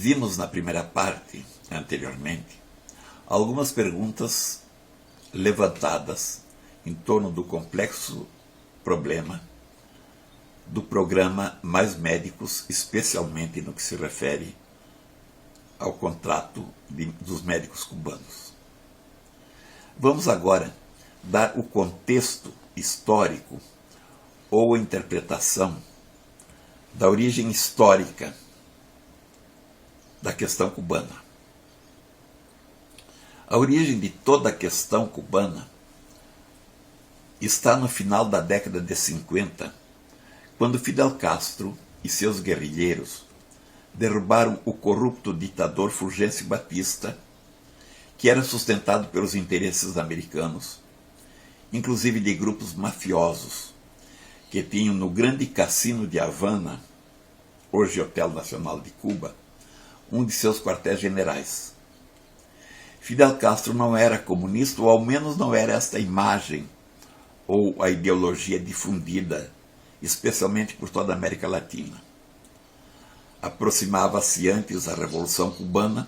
Vimos na primeira parte, anteriormente, algumas perguntas levantadas em torno do complexo problema do programa Mais Médicos, especialmente no que se refere ao contrato dos médicos cubanos. Vamos agora dar o contexto histórico ou interpretação da origem histórica da questão cubana. A origem de toda a questão cubana está no final da década de 50, quando Fidel Castro e seus guerrilheiros derrubaram o corrupto ditador Fulgêncio Batista, que era sustentado pelos interesses americanos, inclusive de grupos mafiosos, que tinham no grande cassino de Havana, hoje Hotel Nacional de Cuba, um de seus quartéis generais. Fidel Castro não era comunista, ou ao menos não era esta imagem ou a ideologia difundida, especialmente por toda a América Latina. Aproximava-se antes a Revolução Cubana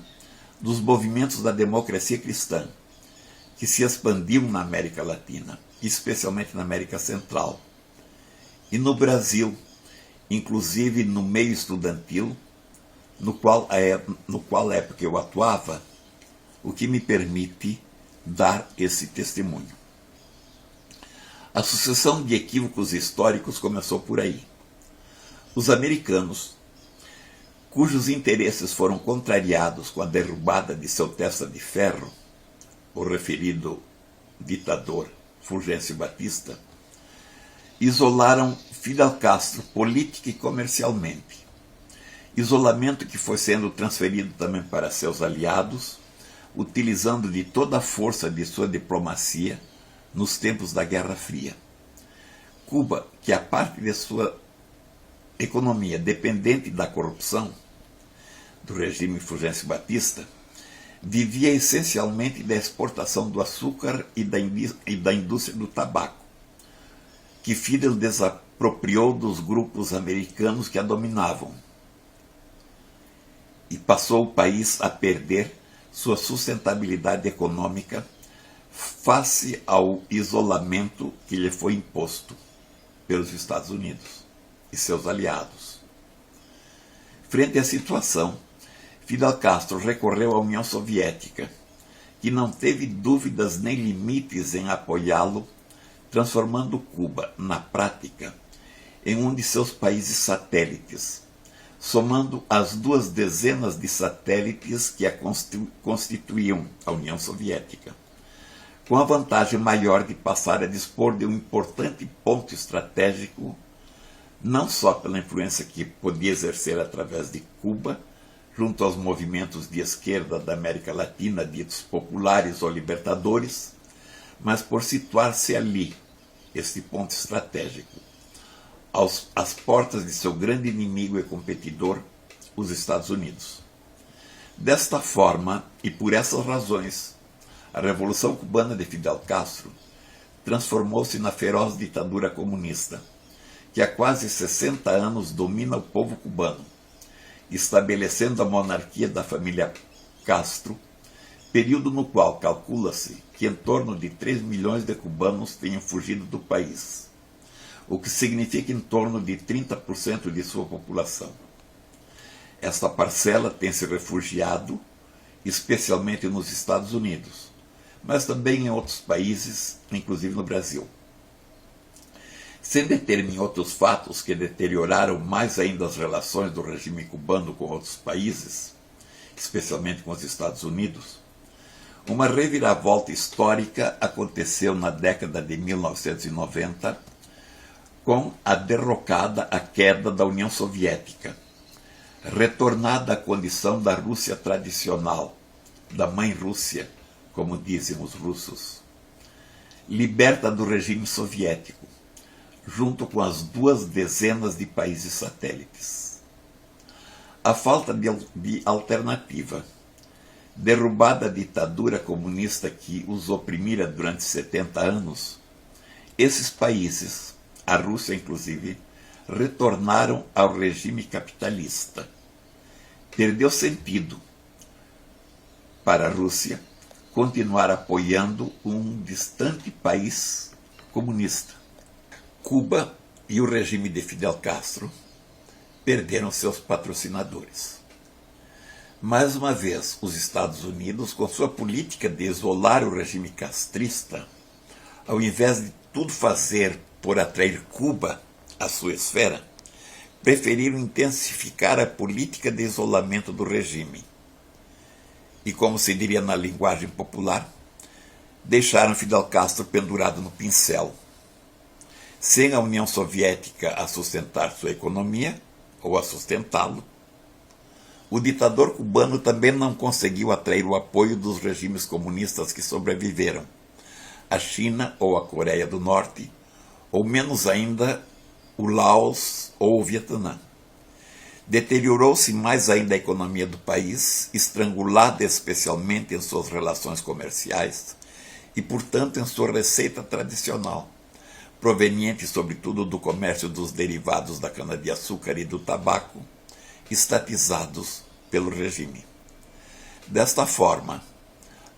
dos movimentos da democracia cristã, que se expandiam na América Latina, especialmente na América Central. E no Brasil, inclusive no meio estudantil, no qual época eu atuava, o que me permite dar esse testemunho. A sucessão de equívocos históricos começou por aí. Os americanos, cujos interesses foram contrariados com a derrubada de seu testa de ferro, o referido ditador Fulgêncio Batista, isolaram Fidel Castro política e comercialmente. Isolamento que foi sendo transferido também para seus aliados, utilizando de toda a força de sua diplomacia nos tempos da Guerra Fria. Cuba, que a parte de sua economia dependente da corrupção do regime Fulgêncio Batista, vivia essencialmente da exportação do açúcar e da indústria do tabaco, que Fidel desapropriou dos grupos americanos que a dominavam, e passou o país a perder sua sustentabilidade econômica face ao isolamento que lhe foi imposto pelos Estados Unidos e seus aliados. Frente à situação, Fidel Castro recorreu à União Soviética, que não teve dúvidas nem limites em apoiá-lo, transformando Cuba, na prática, em um de seus países satélites, somando as 2 dezenas de satélites que a constituíam a União Soviética, com a vantagem maior de passar a dispor de um importante ponto estratégico, não só pela influência que podia exercer através de Cuba, junto aos movimentos de esquerda da América Latina, ditos populares ou libertadores, mas por situar-se ali, este ponto estratégico, às portas de seu grande inimigo e competidor, os Estados Unidos. Desta forma, e por essas razões, a Revolução Cubana de Fidel Castro transformou-se na feroz ditadura comunista, que há quase 60 anos domina o povo cubano, estabelecendo a monarquia da família Castro, período no qual calcula-se que em torno de 3 milhões de cubanos tenham fugido do país, o que significa em torno de 30% de sua população. Esta parcela tem se refugiado, especialmente nos Estados Unidos, mas também em outros países, inclusive no Brasil. Sem deter-me em outros fatos que deterioraram mais ainda as relações do regime cubano com outros países, especialmente com os Estados Unidos, uma reviravolta histórica aconteceu na década de 1990, com a derrocada, a queda da União Soviética, retornada à condição da Rússia tradicional, da mãe Rússia, como dizem os russos, liberta do regime soviético, junto com as 2 dezenas de países satélites. A falta de alternativa, derrubada a ditadura comunista que os oprimira durante 70 anos, esses países, a Rússia inclusive, retornaram ao regime capitalista, perdeu sentido para a Rússia continuar apoiando um distante país comunista. Cuba e o regime de Fidel Castro perderam seus patrocinadores. Mais uma vez, os Estados Unidos, com sua política de isolar o regime castrista, ao invés de tudo fazer por atrair Cuba à sua esfera, preferiram intensificar a política de isolamento do regime. E, como se diria na linguagem popular, deixaram Fidel Castro pendurado no pincel. Sem a União Soviética a sustentar sua economia, ou a sustentá-lo, o ditador cubano também não conseguiu atrair o apoio dos regimes comunistas que sobreviveram, a China ou a Coreia do Norte, ou menos ainda o Laos ou o Vietnã. Deteriorou-se mais ainda a economia do país, estrangulada especialmente em suas relações comerciais e, portanto, em sua receita tradicional, proveniente sobretudo do comércio dos derivados da cana-de-açúcar e do tabaco, estatizados pelo regime. Desta forma,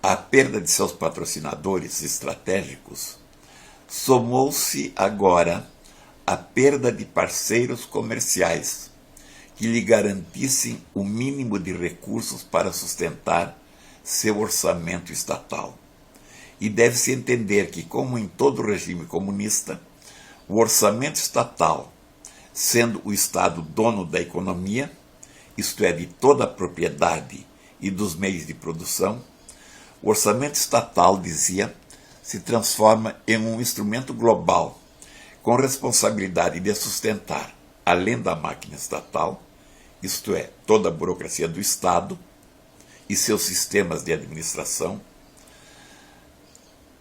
a perda de seus patrocinadores estratégicos somou-se agora à perda de parceiros comerciais que lhe garantissem o mínimo de recursos para sustentar seu orçamento estatal. E deve-se entender que, como em todo regime comunista, o orçamento estatal, sendo o Estado dono da economia, isto é, de toda a propriedade e dos meios de produção, o orçamento estatal, dizia, se transforma em um instrumento global, com responsabilidade de sustentar, além da máquina estatal, isto é, toda a burocracia do Estado e seus sistemas de administração,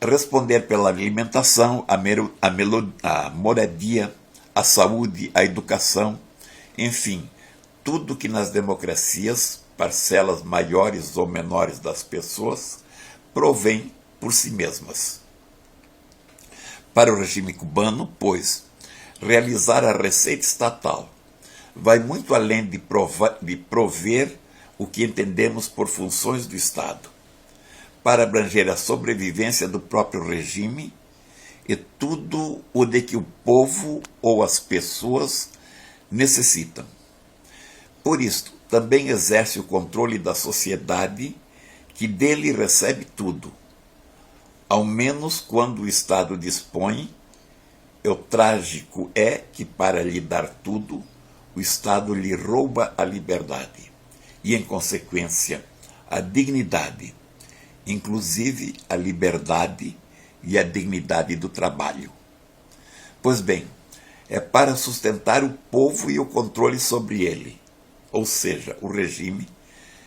responder pela alimentação, a moradia, a saúde, a educação, enfim, tudo que nas democracias, parcelas maiores ou menores das pessoas, provém por si mesmas. Para o regime cubano, pois, realizar a receita estatal vai muito além de prover o que entendemos por funções do Estado, para abranger a sobrevivência do próprio regime e tudo o de que o povo ou as pessoas necessitam. Por isto, também exerce o controle da sociedade que dele recebe tudo, ao menos quando o Estado dispõe, e o trágico é que, para lhe dar tudo, o Estado lhe rouba a liberdade e, em consequência, a dignidade, inclusive a liberdade e a dignidade do trabalho. Pois bem, é para sustentar o povo e o controle sobre ele, ou seja, o regime,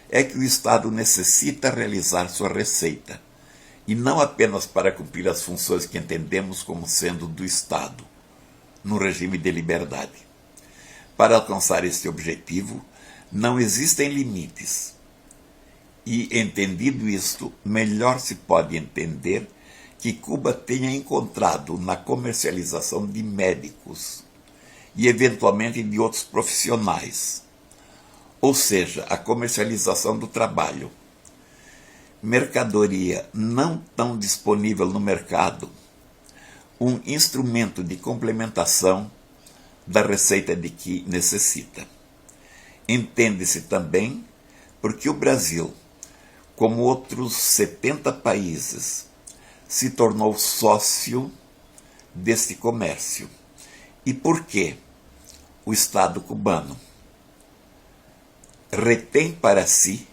é que o Estado necessita realizar sua receita, e não apenas para cumprir as funções que entendemos como sendo do Estado, no regime de liberdade. Para alcançar este objetivo, não existem limites. E, entendido isto, melhor se pode entender que Cuba tenha encontrado na comercialização de médicos e, eventualmente, de outros profissionais, ou seja, a comercialização do trabalho, mercadoria não tão disponível no mercado, um instrumento de complementação da receita de que necessita. Entende-se também porque o Brasil, como outros 70 países, se tornou sócio deste comércio. E por quê? O Estado cubano retém para si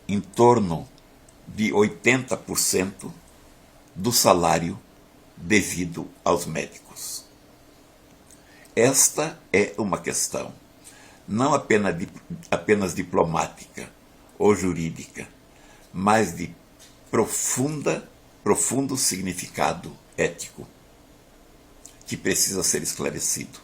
em torno de 80% do salário devido aos médicos. Esta é uma questão não apenas diplomática ou jurídica, mas de profundo significado ético, que precisa ser esclarecido.